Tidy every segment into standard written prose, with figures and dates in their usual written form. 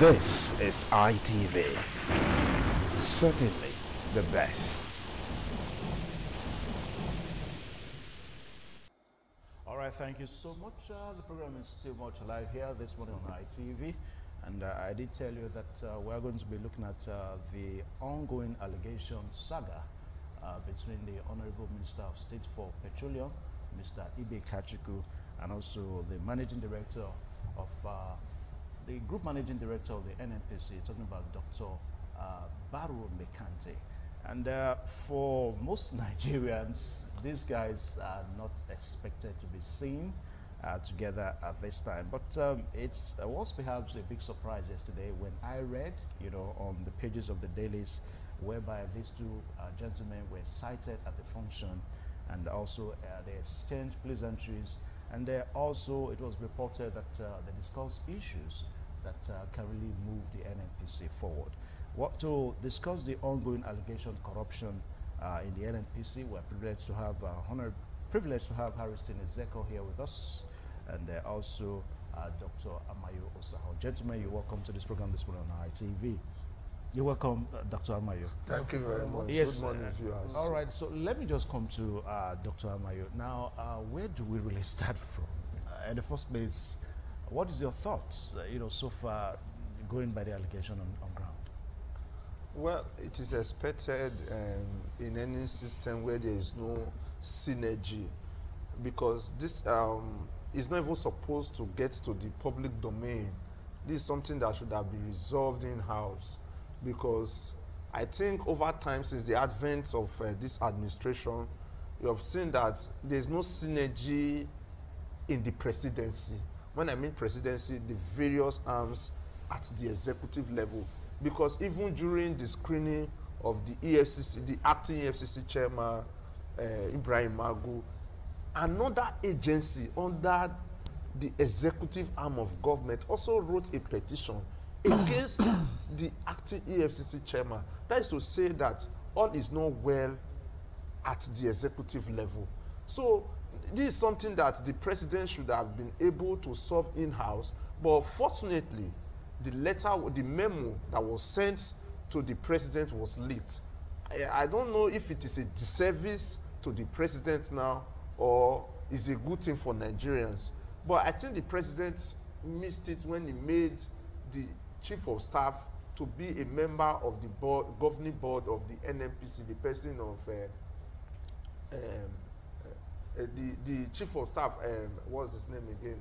This is ITV. Certainly the best. All right, thank you so much. The program is still much alive here this morning on ITV. And I did tell you that we're going to be looking at the ongoing allegation saga between the Honorable Minister of State for Petroleum, Mr. Nnpc, and also the Managing Director of the Group Managing Director of the Nnpc, talking about Dr. Baru Mekante. And for most Nigerians, these guys are not expected to be seen together at this time. But it was perhaps a big surprise yesterday when I read, on the pages of the dailies, whereby these two gentlemen were cited at a function, and also they exchanged pleasantries. And also it was reported that they discussed issues that can really move the Nnpc forward. To discuss the ongoing allegation of corruption in the Nnpc, we're privileged to have Harrison Ezeko here with us, and also Dr. Amayo Osaho. Gentlemen, you're welcome to this program this morning on ITV. You're welcome, Dr. Amayo. Thank you very much. Yes, good morning, viewers. All right, so let me just come to Dr. Amayo. Now, where do we really start from? In the first place, what is your thoughts, so far going by the allegation on ground? Well, it is expected in any system where there is no synergy, because this is not even supposed to get to the public domain. This is something that should have been resolved in-house, because I think over time, since the advent of this administration, you have seen that there's no synergy in the presidency. When I mean presidency, the various arms at the executive level. Because even during the screening of the EFCC, the acting EFCC chairman, Ibrahim Magu, another agency under the executive arm of government also wrote a petition against the acting EFCC chairman. That is to say that all is not well at the executive level. So this is something that the president should have been able to solve in-house, but fortunately, the memo that was sent to the president was leaked. I don't know if it is a disservice to the president now or is a good thing for Nigerians. But I think the president missed it when he made the chief of staff to be a member of the governing board of the Nnpc, the person of the chief of staff, what's his name again?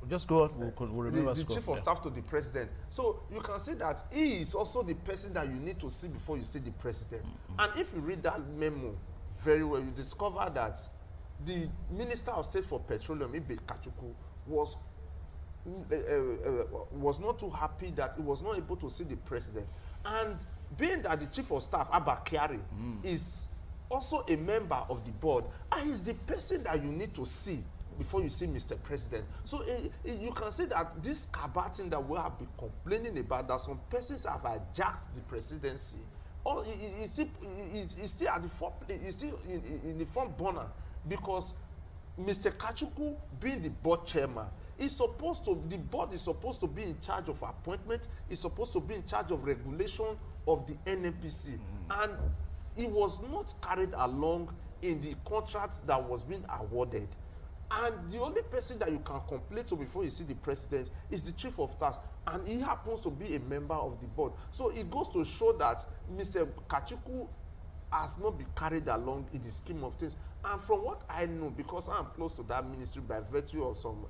Just go on, we'll remember. The chief of staff to the president. So you can see that he is also the person that you need to see before you see the president. And if you read that memo very well, you discover that the Minister of State for Petroleum, Nnpc, was not too happy that he was not able to see the president. And being that the chief of staff, Abba Kyari, is also a member of the board, and he's the person that you need to see before you see Mr. President. So you can say that this cabating that we have been complaining about, that some persons have hijacked the presidency, or is still at the is still in the front burner, because Mr. Kachuku, being the board chairman, the board is supposed to be in charge of appointment, is supposed to be in charge of regulation of the Nnpc, and it was not carried along in the contract that was being awarded. And the only person that you can complain to before you see the president is the chief of staff, and he happens to be a member of the board. So it goes to show that Mr. Kachuku has not been carried along in the scheme of things. And from what I know, because I'm close to that ministry by virtue of some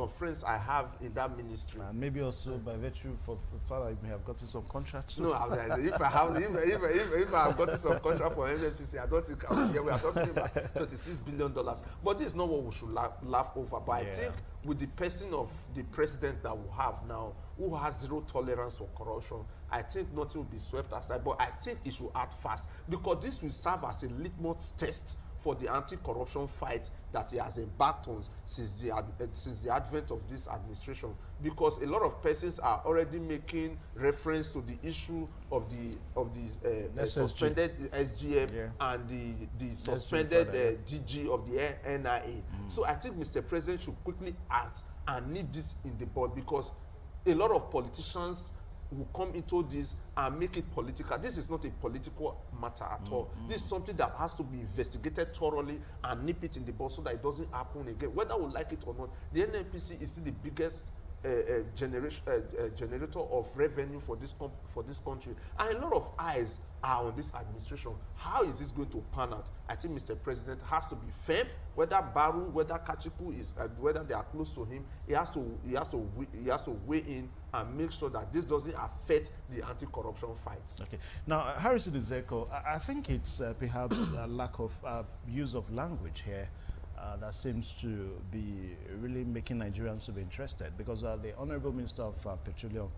friends I have in that ministry. And maybe also by virtue for father, you may have gotten some contracts. No, if I have gotten some contract for Nnpc, I don't think we are talking about $26 billion. But this is not what we should laugh over. But I think with the person of the president that we have now, who has zero tolerance for corruption, I think nothing will be swept aside. But I think it should act fast, because this will serve as a litmus test for the anti-corruption fight that he has embarked on since the advent of this administration, because a lot of persons are already making reference to the issue of the suspended SGF and the suspended DG of the NIA. So I think Mr. President should quickly act and nip this in the bud, because a lot of politicians will come into this and make it political. This is not a political matter at all. This is something that has to be investigated thoroughly and nip it in the bud so that it doesn't happen again. Whether we like it or not, the Nnpc is still the biggest generator of revenue for this country, and a lot of eyes are on this administration. How is this going to pan out? I think Mr. President has to be firm. Whether Baru, whether Kachiku is, whether they are close to him, he has to weigh in and make sure that this doesn't affect the anti-corruption fights. Okay. Now, Harrison Ezeko, I think it's perhaps a lack of use of language here that seems to be really making Nigerians to be interested, because the Honorable Minister of Petroleum,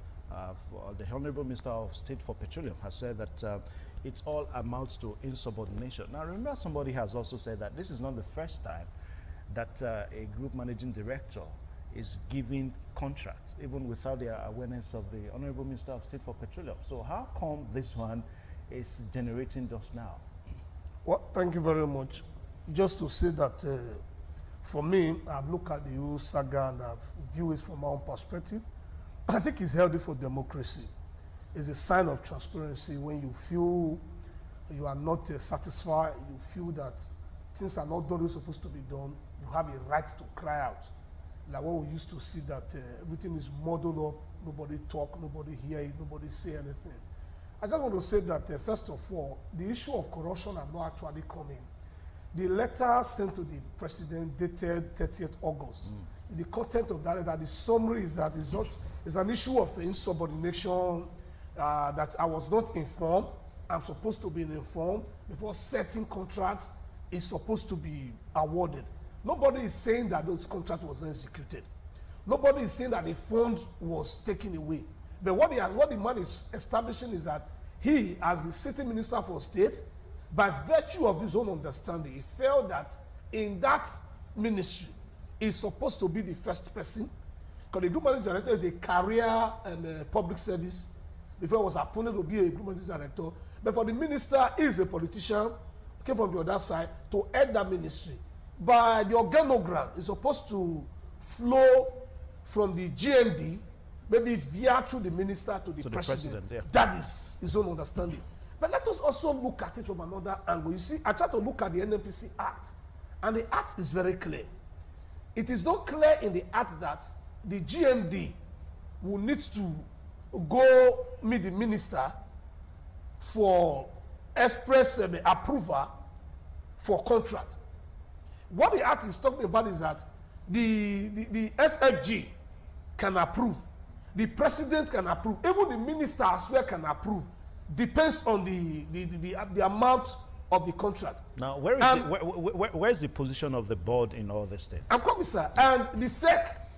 the Honorable Minister of State for Petroleum has said that it all amounts to insubordination. Now, remember, somebody has also said that this is not the first time that a group managing director is giving contracts, even without the awareness of the Honorable Minister of State for Petroleum. So how come this one is generating dust now? Well, thank you very much. Just to say that for me, I've looked at the whole saga and I've viewed it from my own perspective. I think it's healthy for democracy. It's a sign of transparency when you feel you are not satisfied, you feel that things are not done the way supposed to be done, you have a right to cry out. Like what we used to see, that everything is muddled up, nobody talk, nobody hear it, nobody say anything. I just want to say that first of all, the issue of corruption have not actually come in. The letter sent to the president dated 30th August. The content of that letter, the summary is that it's an issue of insubordination, that I was not informed. I'm supposed to be informed before certain contracts is supposed to be awarded. Nobody is saying that those contract was not executed. Nobody is saying that the fund was taken away. But what the man is establishing is that he, as the sitting minister for state, by virtue of his own understanding, he felt that in that ministry, he's supposed to be the first person, because the group managing director is a career and public service. Before he was appointed to be a group managing director, but for the minister, he is a politician, came from the other side to head that ministry. By the organogram, it's supposed to flow from the GMD, maybe via through the minister to the president. Yeah. That is his own understanding. But let us also look at it from another angle. You see, I try to look at the Nnpc Act, and the Act is very clear. It is not clear in the Act that the GMD will need to go meet the minister for express approval for contract. What the Act is talking about is that the SFG can approve, the president can approve, even the minister as well can approve. Depends on the amount of the contract. Now, where is the position of the board in all this things? I'm coming, sir. And the SEC,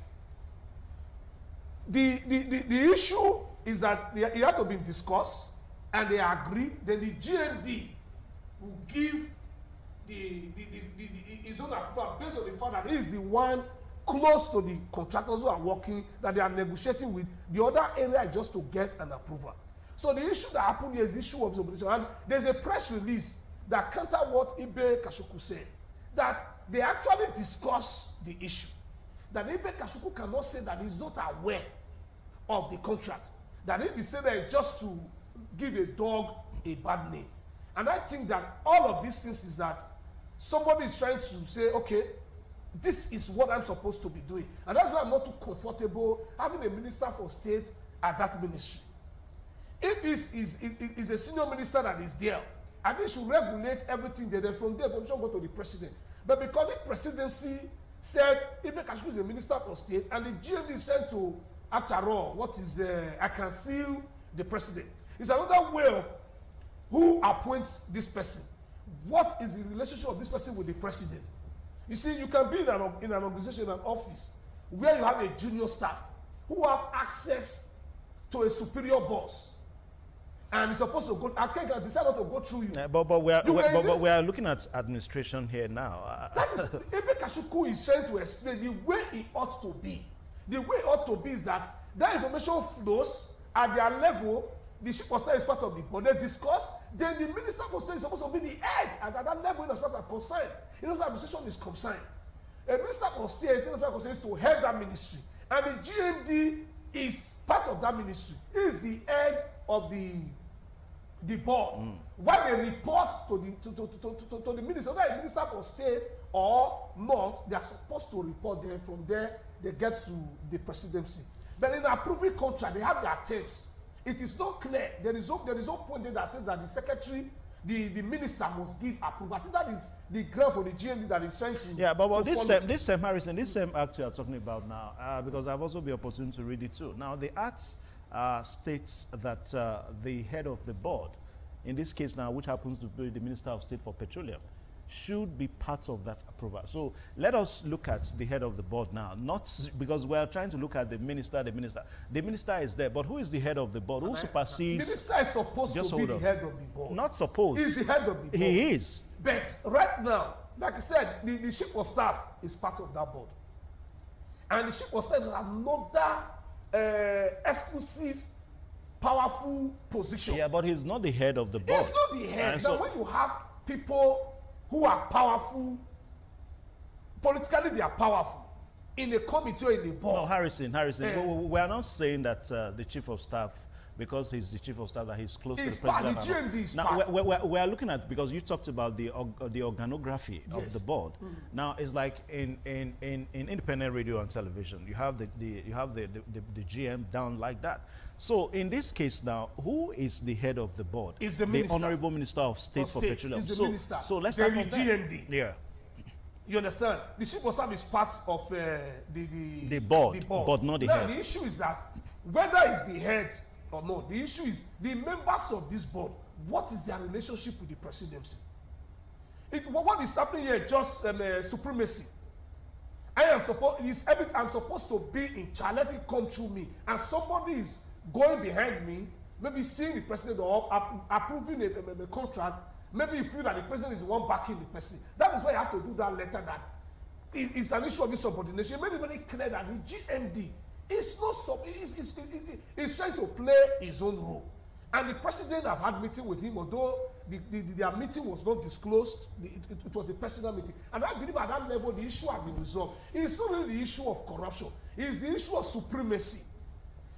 the issue is that it had to be discussed, and they agree. Then the GMD will give his own approval based on the fact that he is the one close to the contractors who are working, that they are negotiating with. The other area is just to get an approval. So the issue that happened here is the issue of subordination. And there's a press release that counter what Ibe Kashuku said, that they actually discussed the issue. That Ibe Kashuku cannot say that he's not aware of the contract. That if he said that just to give a dog a bad name. And I think that all of these things is that somebody is trying to say, okay, this is what I'm supposed to be doing. And that's why I'm not too comfortable having a minister for state at that ministry. If it's a senior minister that is there, I think should regulate everything there. Then from there, permission go to the president. But because the presidency said Ibe Kashuku is a minister for state, and the GMD is trying to, after all, what is I can seal the president. It's another way of who appoints this person. What is the relationship of this person with the president? You see, you can be in an organization, an office, where you have a junior staff who have access to a superior boss. And it's supposed to go. I can't decide not to go through you. But we are looking at administration here now. That is, Ibe Kashuku is trying to explain the way it ought to be. The way it ought to be is that information flows at their level. The chief of state is part of the board. They discuss. Then the minister of state is supposed to be the head at that level as far as I'm concerned. Administration is concerned. A minister of state is to head that ministry, and the GMD is part of that ministry. He is the head of the board. When they report to the minister, whether a minister of state or not, they are supposed to report there. From there, they get to the presidency. But in the approving contract, they have their terms. It is not clear. There is no point there that says that the secretary, the minister must give approval. I think that is the ground for the GMD that is trying to. Yeah, but this same Harrison, this same act you are talking about now, because I've also been opportunity to read it too. Now, the act states that the head of the board, in this case now, which happens to be the Minister of State for Petroleum, should be part of that approval. So let us look at the head of the board now, not because we are trying to look at the minister. The minister is there, but who is the head of the board? Who supersedes? Minister is supposed to be the head of the board. Not supposed. He's the head of the board. He is. But right now, like I said, the chief of staff is part of that board. And the chief of staff is another exclusive, powerful position. Yeah, but he's not the head of the board. He's not the head. Now, when you have people who are powerful, politically they are powerful, in a committee or in a board. No, Harrison, we are not saying that the chief of staff, because he's the chief of staff, that he's close to the president. The GMD is now, we are looking at, because you talked about the organography of the board. Now, it's like in independent radio and television, you have the GM down like that. So in this case now, who is the head of the board? Is the minister. The Honorable Minister of State for Petroleum. Is the minister. So let's start from GMD. Yeah. You understand? The chief of staff is part of the board, but not the head. The issue is that whether it's the head or not, the issue is the members of this board. What is their relationship with the presidency? What is happening here? Just supremacy. I'm supposed to be in charge. Let it come through me, and somebody is going behind me, maybe seeing the president or approving a contract. Maybe you feel that the president is the one backing the person. That is why you have to do that letter. That it's an issue of insubordination. Made it very clear that the GMD is not is trying to play his own role. And the president have had meeting with him, although their meeting was not disclosed. It was a personal meeting. And I believe at that level the issue has been resolved. It's not really the issue of corruption. It's the issue of supremacy.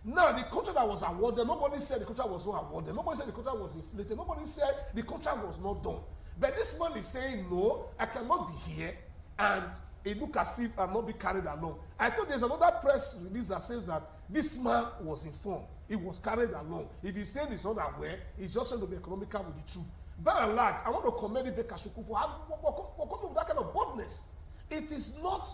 Now, the contract that was awarded, nobody said the contract was not awarded. Nobody said the contract was inflated. Nobody said the contract was not done. But this man is saying, no, I cannot be here, and it look as if I'm not be carried along. I thought there's another press release that says that this man was informed. He was carried along. If he's saying he's not aware, he's just trying to be economical with the truth. By and large, I want to commend Ibeka Shuku for coming with that kind of boldness. It is not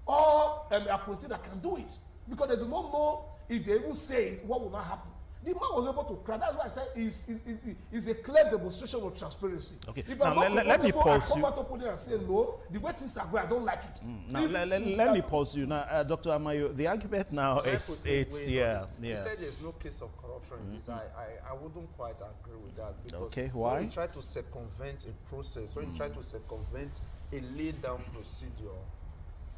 all appointed that can do it, because they do not know if they even say it, what will not happen. The man was able to cry. That's why I said it's a clear demonstration of transparency. Okay. If now, let me pause you. I come out and say, no, the way things are going, I don't like it. Now, let me pause you. Now, Dr. Amayo, the argument now is, yeah. He said there's no case of corruption in this. I wouldn't quite agree with that. Because okay, why? When you try to circumvent a process, when you try to circumvent a laid down procedure,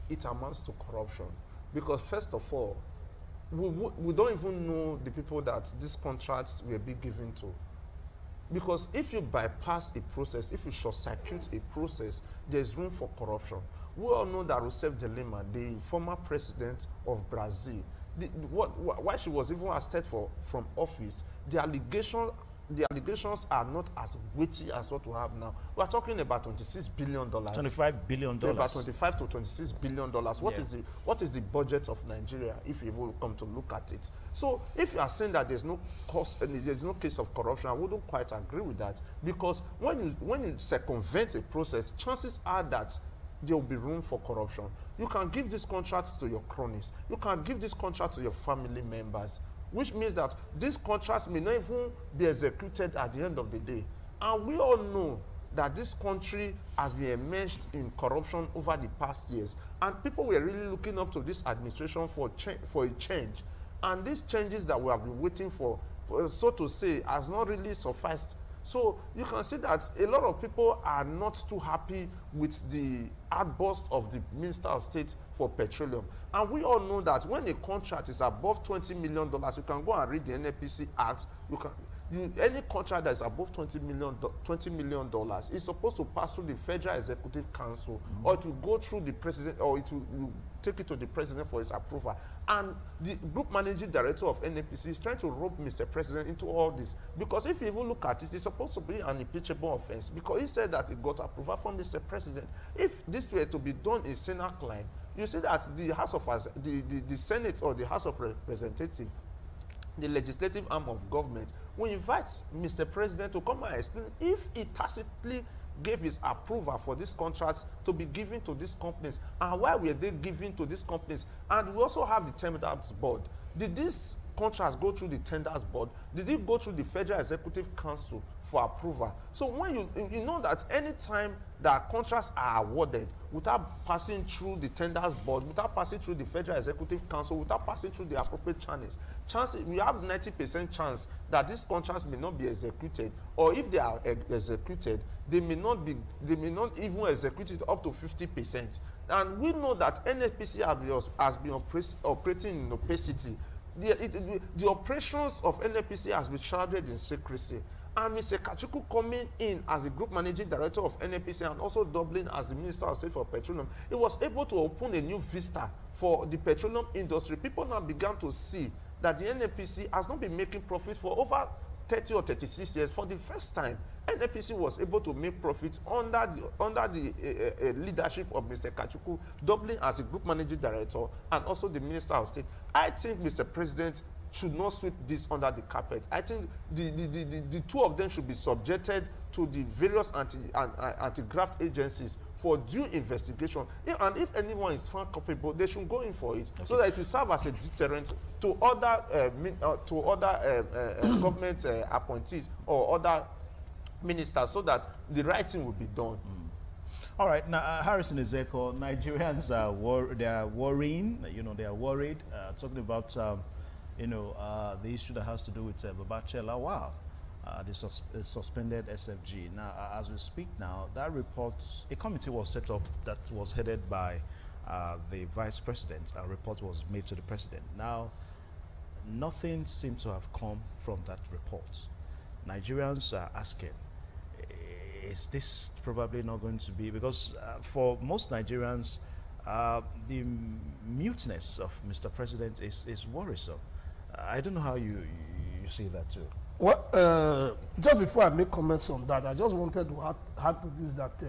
it amounts to corruption. Because first of all, we don't even know the people that these contracts will be given to. Because if you bypass a process, if you short-circuit a process, there's room for corruption. We all know that Rousseff de Lima, the former president of Brazil, why she was even ousted from office, the allegations are not as weighty as what we have now. We are talking about $26 billion. $25 billion. About $25 to $26 billion. What is the budget of Nigeria if you will come to look at it? So if you are saying that there's no case of corruption, I wouldn't quite agree with that, because when you circumvent a process, chances are that there will be room for corruption. You can give these contracts to your cronies. You can give these contracts to your family members, which means that these contracts may not even be executed at the end of the day. And we all know that this country has been immersed in corruption over the past years. And people were really looking up to this administration for a change. And these changes that we have been waiting for, so to say, has not really sufficed. So you can see that a lot of people are not too happy with the outburst of the Minister of State for Petroleum. And we all know that when a contract is above $20 million, you can go and read the Nnpc Act. any contract that is above $20 million is supposed to pass through the Federal Executive Council, or it will go through the president, or it will take it to the president for his approval. And the group managing director of Nnpc is trying to rope Mr. President into all this, because if you even look at it, it's supposed to be an impeachable offense, because he said that he got approval from Mr. President. If this were to be done in Senate line, you see that the House of the Senate or the House of Representatives, the legislative arm of government, will invite Mr. President to come and explain if he tacitly gave his approval for these contracts to be given to these companies, and why were they given to these companies. And we also have the tenders board. Did these contracts go through the tenders board? Did it go through the Federal Executive Council for approval? So when you know that any time that contracts are awarded without passing through the tenders board, without passing through the Federal Executive Council, without passing through the appropriate channels, we have 90% chance that these contracts may not be executed, or if they are executed, they may not even execute it up to 50%. And we know that Nnpc has been operating in opacity. The operations of Nnpc has been shrouded in secrecy. And Mr. Kachukwu coming in as the group managing director of Nnpc and also doubling as the Minister of State for Petroleum, he was able to open a new vista for the petroleum industry. People now began to see that the Nnpc has not been making profits for over 30 or 36 years. For the first time, Nnpc was able to make profits under the leadership of Mr. Kachukwu, doubling as the group managing director and also the Minister of State. I think Mr. President should not sweep this under the carpet. I think the two of them should be subjected to the various anti-graft agencies for due investigation. And if anyone is found culpable, they should go in for it, okay, so that it will serve as a deterrent to other government appointees or other ministers, so that the right thing will be done. All right, now Harrison Ezeko, Nigerians are worrying. You know, they are worried. Talking about the issue that has to do with Babache Lawal, the suspended SFG. Now, as we speak now, that report, a committee was set up that was headed by the vice president. A report was made to the president. Now, nothing seems to have come from that report. Nigerians are asking, is this probably not going to be, because for most Nigerians, the muteness of Mr. President is worrisome. I don't know how you see that too. Well, just before I make comments on that, I just wanted to add to this that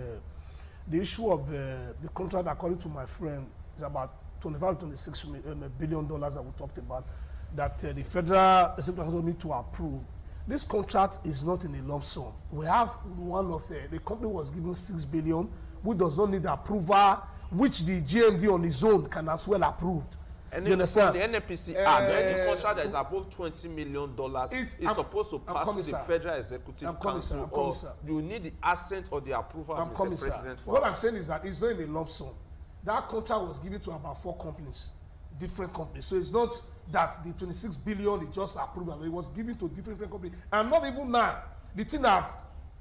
the issue of the contract, according to my friend, is about $25 to $26 billion that we talked about, that the Federal Executive Council need to approve. This contract is not in a lump sum. We have one of the company was given $6 billion, which does not need approval, which the GMD on his own can as well approve. And you understand? The Nnpc Act, any contract that is above $20 million is supposed to pass through the Federal Executive Council, or you need the assent or the approval of Mr. President. What I'm saying is that it's not in a lump sum. That contract was given to about 4 companies, different companies. So it's not that the 26 billion is just approved. It was given to different companies, and not even now. The thing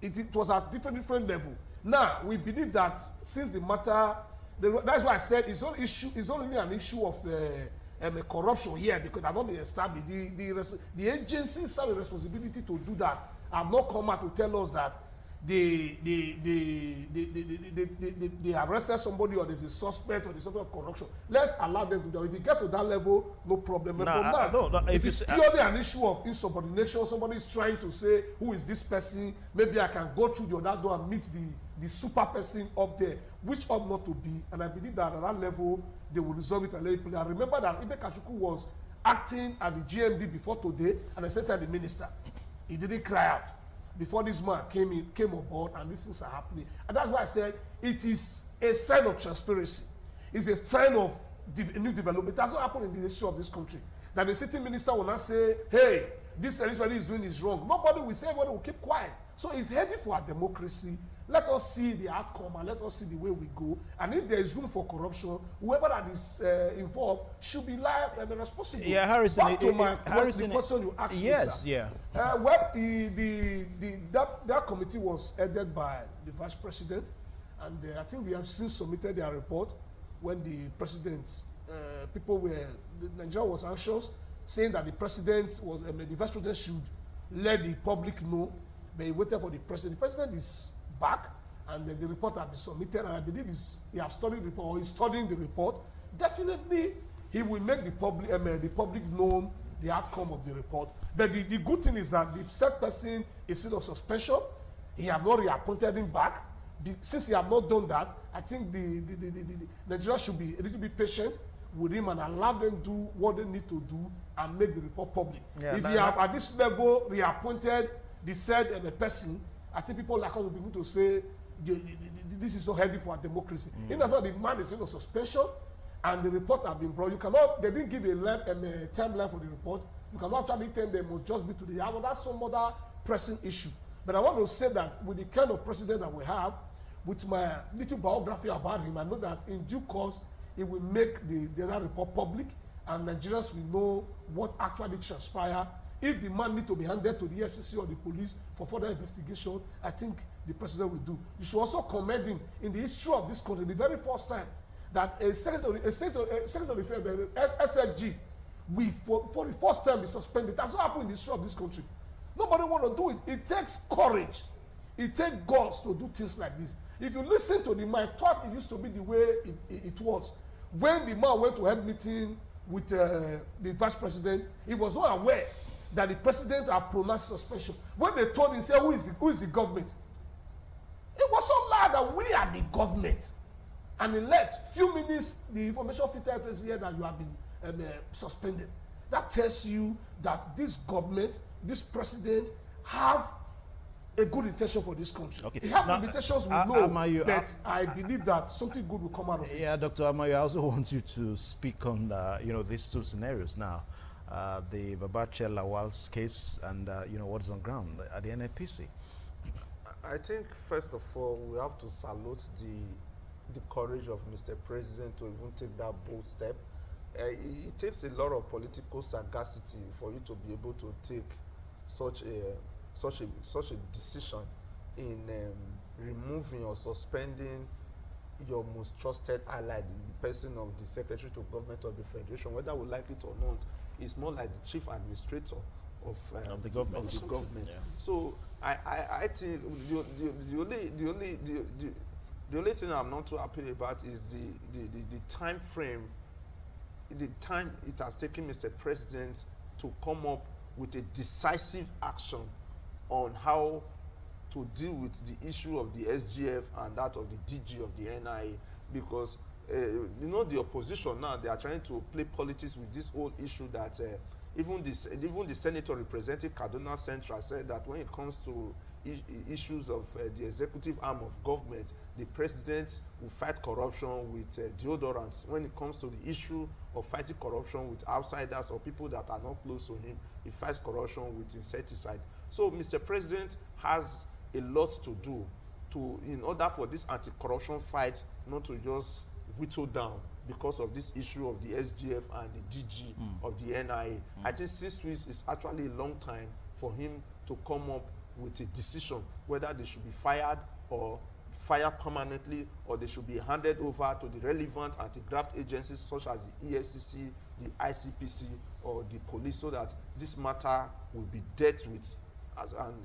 it was at different level. Now we believe that since the matter. That's why I said it's not only an issue of corruption here, because I don't been established. The agencies have a responsibility to do that. I've not come out to tell us that they arrested somebody, or there's a suspect, or there's something of corruption. Let's allow them to do it. If you get to that level, no problem. But from now, it is purely an issue of insubordination. Somebody is trying to say, who is this person? Maybe I can go through the other door and meet the super person up there, which ought not to be. And I believe that at that level, they will resolve it and let it play. I remember that Ibe Kachukwu was acting as a GMD before today, and I said to the minister, he didn't cry out before this man came on board, and these things are happening. And that's why I said it is a sign of transparency. It's a sign of new development. That's what happened in the history of this country. That the sitting minister will not say, hey, this everybody is doing is wrong. Nobody will say, everybody will keep quiet. So it's heading for a democracy. Let us see the outcome, and let us see the way we go. And if there is room for corruption, whoever that is involved should be liable and responsible. Yeah, Harrison. Back to the question you asked me, yes, sir. Yeah. Well, that committee was headed by the vice president, and I think they have since submitted their report. When the president, Nigeria was anxious, saying that the president was, the vice president should let the public know, but he waited for the president. The president is back, and the report has been submitted, and I believe he has studied the report, or he's studying the report. Definitely, he will make the public know the outcome of the report. But the good thing is that the said person is still on suspension. He have not reappointed him back. Since he have not done that, I think the Nigeria should be a little bit patient with him and allow them do what they need to do and make the report public. Yeah, if he have at this level reappointed the said person, I think people like us will be able to say this is not healthy for our democracy. In fact, the man is in a suspension and the report have been brought. You cannot, they didn't give a timeline for the report. You cannot actually tell them they must just be to the hour. That's some other pressing issue. But I want to say that with the kind of president that we have, with my little biography about him, I know that in due course, he will make the other report public, and Nigerians will know what actually transpired. If the man needs to be handed to the FCC or the police for further investigation, I think the president will do. You should also commend him in the history of this country, the very first time that a secretary SFG, for the first time, be suspended. That's what happened in the history of this country. Nobody want to do it. It takes courage. It takes guts to do things like this. If you listen to the man, I thought it used to be the way it was. When the man went to head meeting with the vice president, he was not aware that the president had pronounced suspension. When they told him, say, who is the government? It was so loud that we are the government. And he left. Few minutes, the information filtered to here that you have been suspended. That tells you that this government, this president, have a good intention for this country. Okay. He have limitations, we know, but I believe that something good will come out of it. Yeah, Dr. Amayo, I also want you to speak on these two scenarios now. The Babache Lawal's case and what's on ground at the Nnpc. I think first of all we have to salute the courage of Mr. President to even take that bold step. It takes a lot of political sagacity for you to be able to take such a decision in removing or suspending your most trusted ally, the person of the Secretary to Government of the Federation, whether we like it or not. Is more like the chief administrator of the government. Yeah. So I think the only thing I'm not too happy about is the time frame, the time it has taken Mr. President to come up with a decisive action on how to deal with the issue of the SGF and that of the DG of the NIA, because the opposition now, they are trying to play politics with this whole issue that even the senator representing Kaduna Central said that when it comes to issues of the executive arm of government, the president will fight corruption with deodorants. When it comes to the issue of fighting corruption with outsiders or people that are not close to him, he fights corruption with insecticide. So Mr. President has a lot to do in order for this anti-corruption fight not to just whittle down because of this issue of the SGF and the DG of the NIA. I think 6 weeks is actually a long time for him to come up with a decision whether they should be fired or fired permanently, or they should be handed over to the relevant anti-graft agencies such as the EFCC, the ICPC, or the police, so that this matter will be dealt with and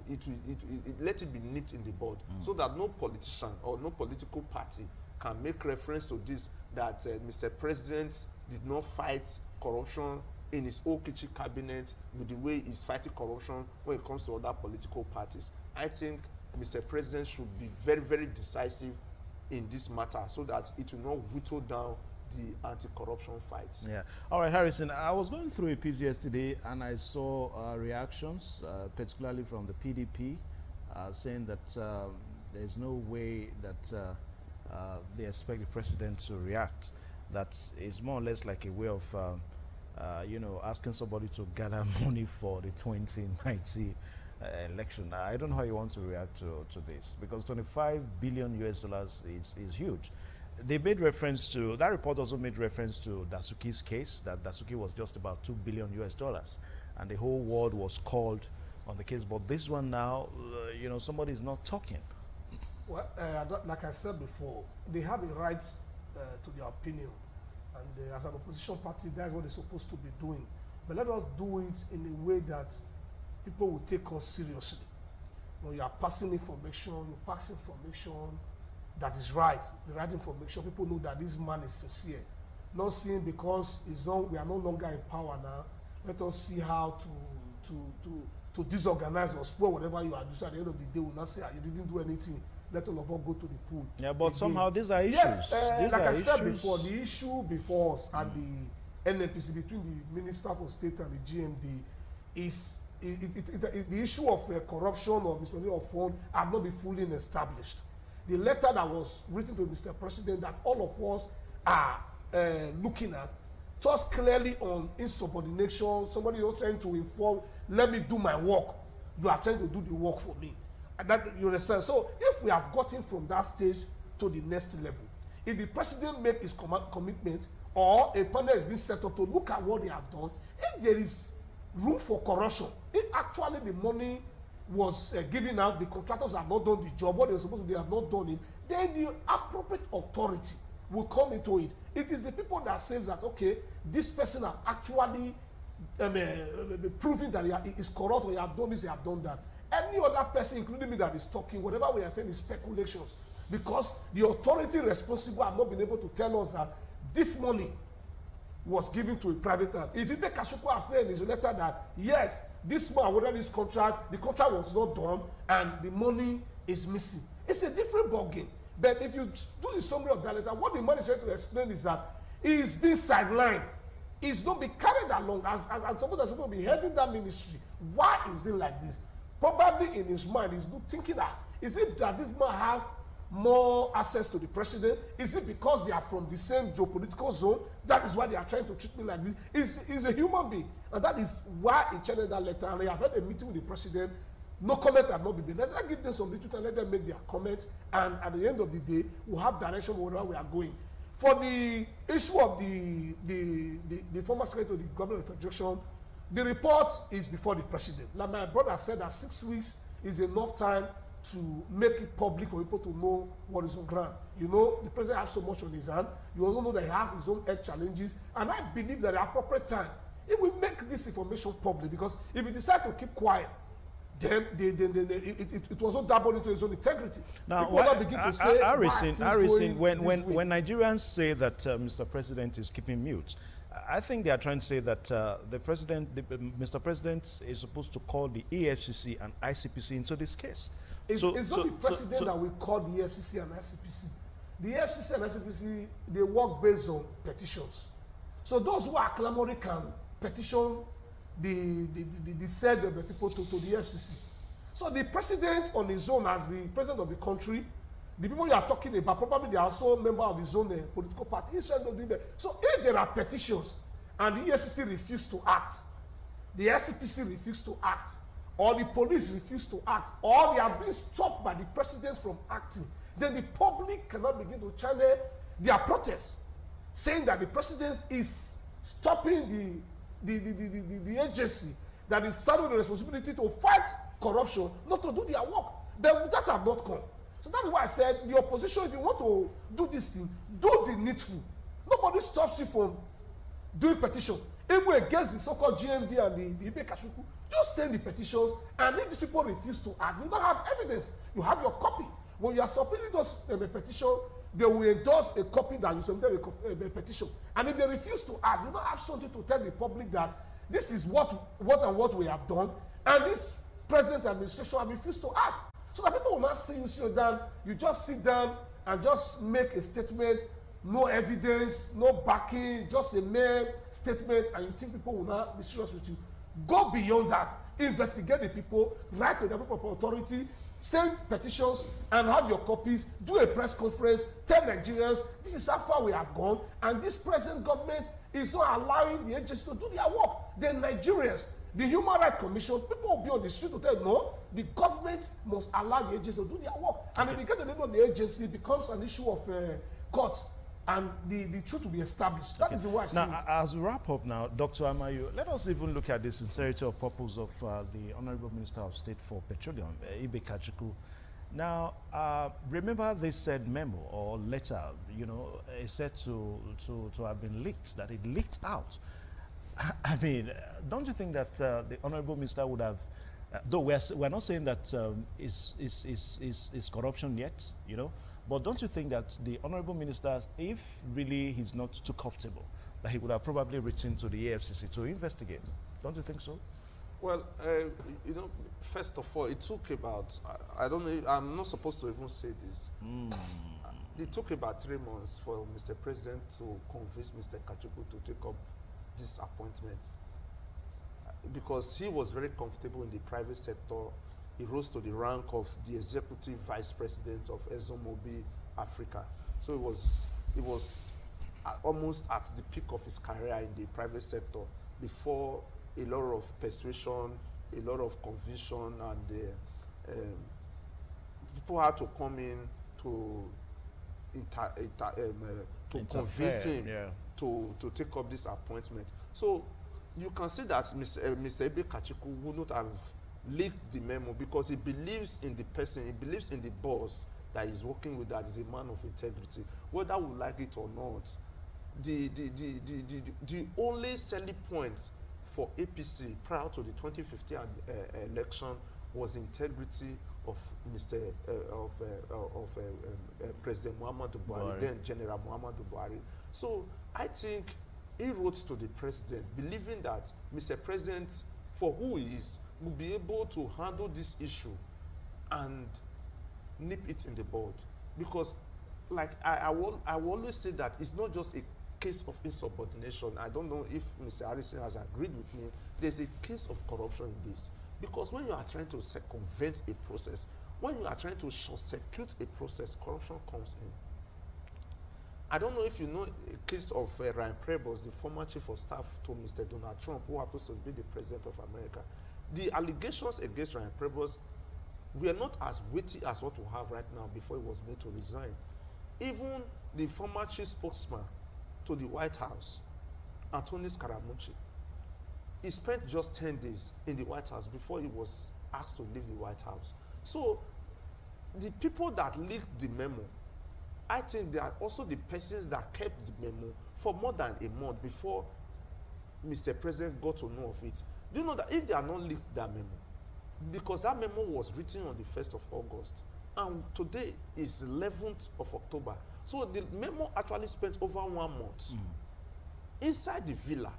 let it be nipped in the bud, so that no politician or no political party can make reference to this, that Mr. President did not fight corruption in his own kitchen cabinet with the way he's fighting corruption when it comes to other political parties. I think Mr. President should be very, very decisive in this matter so that it will not whittle down the anti-corruption fights. Yeah. All right, Harrison, I was going through a piece yesterday and I saw reactions, particularly from the PDP, saying that there's no way that they expect the president to react. That is more or less like a way of, asking somebody to gather money for the 2019 election. I don't know how you want to react to this, because $25 billion is huge. They made reference to, that report also made reference to Dasuki's case, that Dasuki was just about $2 billion, and the whole world was called on the case. But this one now, somebody is not talking. Well, like I said before, they have a right to their opinion, and as an opposition party, that's what they're supposed to be doing. But let us do it in a way that people will take us seriously. When you are passing information, you pass information that is right, the right information. People know that this man is sincere. Not seeing because we are no longer in power now. Let us see how to disorganize or spoil whatever you are doing. So at the end of the day, we'll not say you didn't do anything. Let all of us go to the pool. Yeah, but somehow these are issues. Yes, like I said issues. before, the issue before us at the Nnpc between the Minister for State and the GMD is the issue of corruption or mismanagement of funds have not been fully established. The letter that was written to Mr. President that all of us are looking at talks clearly on insubordination. Somebody was trying to inform, let me do my work. You are trying to do the work for me. And that, you understand? So if we have gotten from that stage to the next level, if the president make his commitment or a panel has been set up to look at what they have done, if there is room for corruption, if actually the money was given out, the contractors have not done the job, what they were supposed to do, they have not done it, then the appropriate authority will come into it. It is the people that says that, okay, this person have actually proving that he is corrupt or he have done this, he have done that. Any other person, including me, that is talking, whatever we are saying is speculations. Because the authority responsible have not been able to tell us that this money was given to a private man. If Ibe Kashuku have said in his letter that, yes, this man awarded this contract, the contract was not done, and the money is missing. It's a different ballgame. But if you do the summary of that letter, what the man is trying to explain is that he is being sidelined. He's not being carried along as somebody that's supposed to be heading that ministry. Why is it like this? Probably in his mind, he's not thinking that, is it that this man have more access to the president? Is it because they are from the same geopolitical zone? That is why they are trying to treat me like this. He's a human being. And that is why he channeled that letter. And I have had a meeting with the president. No comment have not been made. Let's give them some literature and let them make their comments. And at the end of the day, we'll have direction wherever we are going. For the issue of the former secretary of the government of federation, the report is before the president. Like my brother said that 6 weeks is enough time to make it public for people to know what is on ground. You know, the president has so much on his hand. You also know that he has his own health challenges. And I believe that at the appropriate time, it will make this information public. Because if he decide to keep quiet, then it was not doubled into his own integrity. Now, people begin to say, Harrison, when Nigerians say that Mr. President is keeping mute, I think they are trying to say that Mr. President is supposed to call the EFCC and ICPC into this case. It's not the president that will call the EFCC and ICPC. The EFCC and ICPC, they work based on petitions. So those who are clamoring can petition the said of the people to the EFCC. So the president on his own, as the president of the country, the people you are talking about, probably they are also member of his own political party. So if there are petitions and the EFCC refuse to act, the ICPC refuse to act, or the police refuse to act, or they are being stopped by the president from acting, then the public cannot begin to channel their protest, saying that the president is stopping the agency that is saddled with the responsibility to fight corruption, not to do their work. But that have not come. So that's why I said the opposition, if you want to do this thing, do the needful. Nobody stops you from doing petition. Even against the so-called GMD and the Ibe Kashuku, just send the petitions, and if these people refuse to act, you don't have evidence. You have your copy. When you are submitting those petition, they will endorse a copy that you submitted a petition. And if they refuse to act, you don't have something to tell the public that this is what we have done, and this present administration have refused to act. So that people will not see you sit down, you just sit down and just make a statement, no evidence, no backing, just a mere statement, and you think people will not be serious with you. Go beyond that. Investigate the people, write to the proper authority, send petitions and have your copies, do a press conference, tell Nigerians this is how far we have gone, and this present government is not allowing the agency to do their work. Then Nigerians, the Human Rights Commission, people will be on the street to tell no, the government must allow the agency to do their work. And if you get the name of the agency, it becomes an issue of court, and the truth will be established. That is the way I see it. Now, as we wrap up now, Dr. Amayo, let us even look at the sincerity of purpose of the Honorable Minister of State for Petroleum, Ibe Kashuku. Now, remember they said memo or letter, you know, is said to have been leaked, that it leaked out. I mean, don't you think that the Honorable Minister would have Though we're not saying that is corruption yet, you know, but don't you think that the honorable minister, if really he's not too comfortable, that he would have probably written to the AFCC to investigate? Don't you think so? Well, you know, first of all, it took about, I don't know, I'm not supposed to even say this. It took about 3 months for Mr. President to convince Mr. Kachukwu to take up this appointment, because he was very comfortable in the private sector. He rose to the rank of the executive vice president of ExxonMobil Africa. So it was almost at the peak of his career in the private sector before a lot of persuasion, a lot of conviction, and people had to come in to convince him to take up this appointment. So you can see that Mr. Ebe Kachukwu would not have leaked the memo because he believes in the person, he believes in the boss that he's working with, that is a man of integrity. Whether we like it or not, the only selling point for APC prior to the 2015 election was integrity of President Muhammadu Buhari, then General Muhammadu Buhari. So I think he wrote to the president, believing that Mr. President, for who he is, will be able to handle this issue and nip it in the bud. Because, like I will always say that it's not just a case of insubordination. I don't know if Mr. Harrison has agreed with me. There's a case of corruption in this. Because when you are trying to circumvent a process, when you are trying to short-circuit a process, corruption comes in. I don't know if you know a case of Ryan Prebbles, the former chief of staff to Mr. Donald Trump, who happens to be the president of America. The allegations against Ryan Prebbles were not as weighty as what we have right now before he was made to resign. Even the former chief spokesman to the White House, Anthony Scaramucci, he spent just 10 days in the White House before he was asked to leave the White House. So the people that leaked the memo, I think they are also the persons that kept the memo for more than a month before Mr. President got to know of it. Do you know that if they are not leaked that memo, because that memo was written on the 1st of August, and today is 11th of October, so the memo actually spent over 1 month inside the villa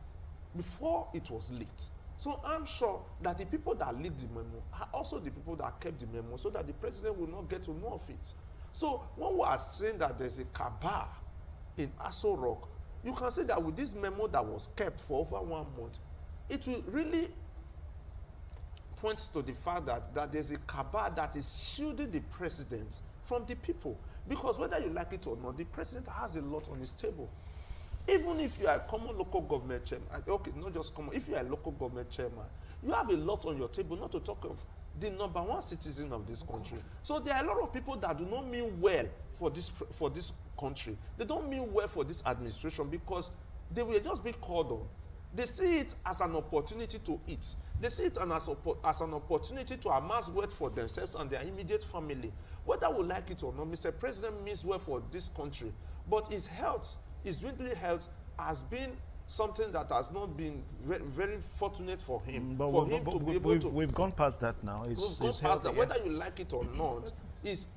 before it was leaked. So I'm sure that the people that leaked the memo are also the people that kept the memo so that the president will not get to know of it. So when we are saying that there's a cabal in Aso Rock, you can say that with this memo that was kept for over 1 month, it will really point to the fact that there's a cabal that is shielding the president from the people. Because whether you like it or not, the president has a lot on his table. Even if you are a common local government chairman, okay, not just common, if you are a local government chairman, you have a lot on your table, not to talk of the #1 citizen of this country. So there are a lot of people that do not mean well for this country. They don't mean well for this administration because they will just be called on. They see it as an opportunity to eat. They see it as an opportunity to amass wealth for themselves and their immediate family. Whether we like it or not, Mr. President means well for this country. But his health, his dwindling health, has been something that has not been very, very fortunate for him. We've gone past that now. We've gone past that. Whether you like it or not, it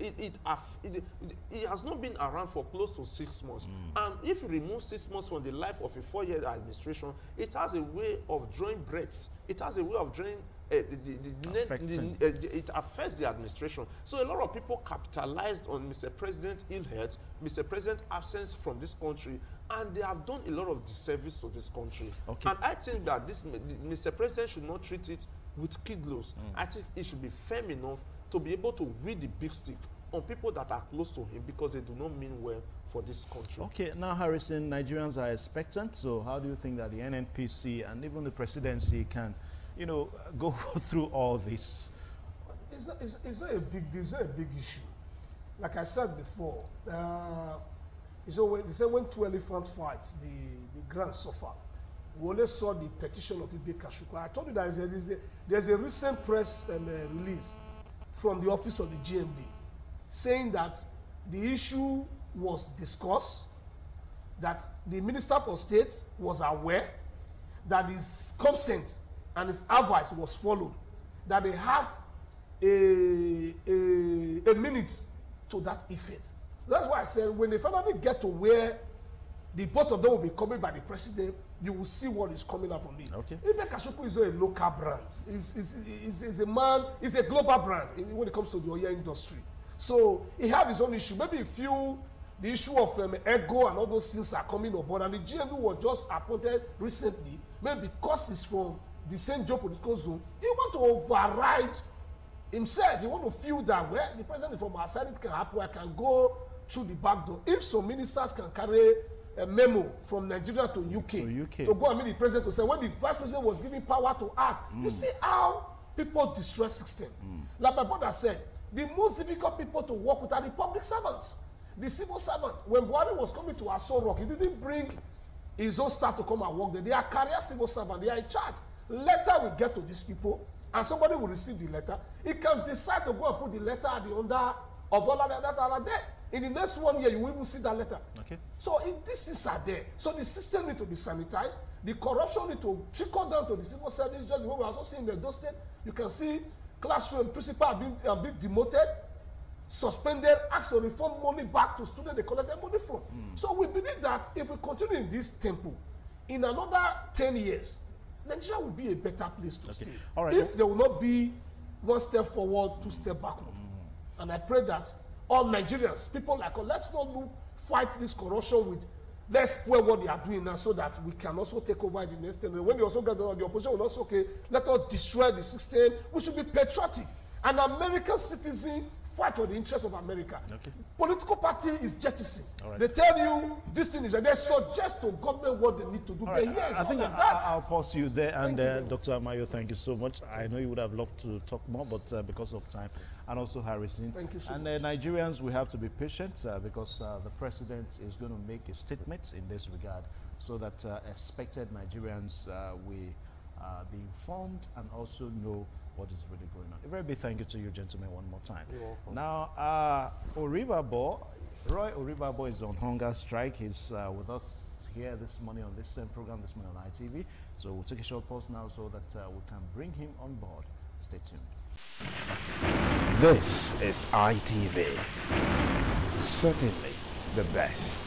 has not been around for close to 6 months. And if you remove 6 months from the life of a 4-year administration, it has a way of drawing breaths. It has a way of drawing it affects the administration. So a lot of people capitalized on Mr. President's ill health, Mr. President's absence from this country, and they have done a lot of disservice to this country. Okay. And I think that Mr. President should not treat it with kid gloves. I think he should be firm enough to be able to wield the big stick on people that are close to him because they do not mean well for this country. Okay, now Harrison, Nigerians are expectant. So how do you think that the Nnpc and even the presidency can, go through all this? It's not a big issue. Like I said before, they say when 2 elephants fight, the grand suffer. We only saw the petition of Ebe Kachukwu. I told you that there's a recent press release from the office of the GMD saying that the issue was discussed, that the Minister for State was aware, that his consent and his advice was followed, that they have a minute to that effect. That's why I said when they finally get to where the both of them will be coming by the president, you will see what is coming out from it. Okay. Ibn Kashuku is not a local brand. He's a man, he's a global brand when it comes to the oil industry. So he have his own issue. Maybe the issue of ego and all those things are coming aboard. And the GMB was just appointed recently, maybe because he's from the same geopolitical zone, he want to override himself. He want to feel that, well, the president is from our side, it can happen, I can go through the back door. If some ministers can carry a memo from Nigeria to UK to go and meet the president to say, when the vice president was giving power to act, you see how people destroy system. Like my brother said, the most difficult people to work with are the public servants. The civil servant, when Buhari was coming to Aso Rock, he didn't bring his own staff to come and work there. They are career civil servants, they are in charge. Later we get to these people, and somebody will receive the letter. He can decide to go and put the letter at the under of all that are there. In the next 1 year, you will even see that letter. Okay. So these things are there. So the system needs to be sanitized. The corruption needs to trickle down to the civil service. Just what we are also seeing in the State, you can see classroom principal have been demoted, suspended, asked to refund money back to students they collected money from. So we believe that if we continue in this tempo, in another 10 years, Nigeria will be a better place to stay. All right. If there will not be one step forward, two steps backward. And I pray that all Nigerians, people like us, let's not fight this corruption with, let's spoil what they are doing now so that we can also take over in the next 10 years. When they also get the opposition will also, okay, let us destroy the system. We should be patriotic. An American citizen fight for the interests of America. Okay. Political party is jettisoned. Right. They tell you this thing is, and they suggest to government what they need to do. Right. But yes, I think I'll pause you there. And Dr. Amayo, thank you so much. I know you would have loved to talk more, but because of time, and also Harrison. Thank you so much. And Nigerians, we have to be patient because the president is going to make a statement in this regard, so that expected Nigerians will be informed and also know what is really going on. A very big thank you to you, gentlemen, one more time. You're welcome. Now, Roy Oribabo is on hunger strike. He's with us here this morning on this same program, this morning on ITV. So we'll take a short pause now so that we can bring him on board. Stay tuned. This is ITV. Certainly the best.